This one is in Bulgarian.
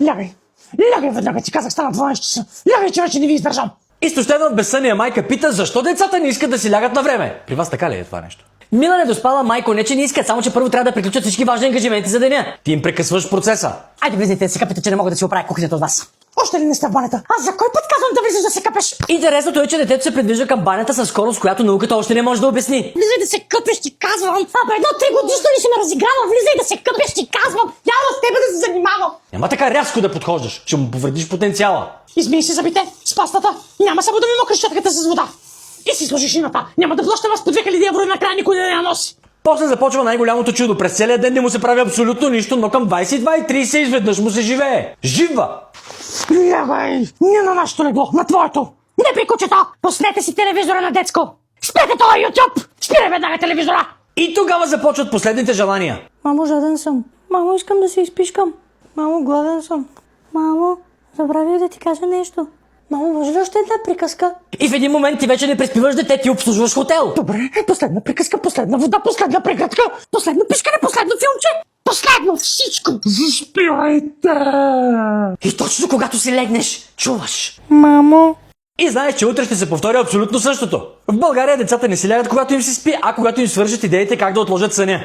Лягай! Лягай веднага, ти казах, стана 12 часа. Лягай, че вече не ви издържам. Изтощена от безсъние майка пита защо децата не искат да си лягат на време. При вас така ли е това нещо? Мила недоспала майко, не че не искат, само че първо трябва да приключат всички важни ангажименти за деня. Ти им прекъсваш процеса. Айде влизайте да се къпете, че не мога да си оправя кухнята от вас. Още ли не сте в банята? Аз за кой път казвам да влизаш да се къпеш? Интересното е, че детето се придвижва към банята със скорост, която науката още не може да обясни. Влизай да се къпеш, ти казвам. Абе, едно 3-годишно ли си ме разиграва? Влизай да се къпеш, ти казвам. Няма с тебе да се занимавам. Няма така рязко да подхождаш, ще му повредиш потенциала. Измий си зъбите с пастата. Няма само да ми мокриш четката с вода. И си сложиш шината. Няма да плащам аз по 2000 евро и накрая никой не я носи. После започва най-голямото чудо. През целия ден не му се прави абсолютно нищо, но към 22:30 изведнъж му се живее. Жива! Лягай! Не на нашето легло, на твоето! Не при кучето! Пуснете си телевизора на детско! Спрете това YouTube! Спирай веднага телевизора! И тогава започват последните желания. Мамо, жаден съм. Мамо, искам да се изпишкам. Мамо, гладен съм. Мамо, забравих да ти кажа нещо. Мамо, може ли още една приказка? И в един момент ти вече не преспиваш дете, ти обслужваш хотел. Добре, последна приказка, последна вода, последна преградка, последно пишкане, последно филмче, последно всичко! Заспирайте! И точно когато си легнеш, чуваш. Мамо. И знаеш, че утре ще се повтори абсолютно същото. В България децата не си лягат, когато им се спи, а когато им свършат идеите как да отложат съня.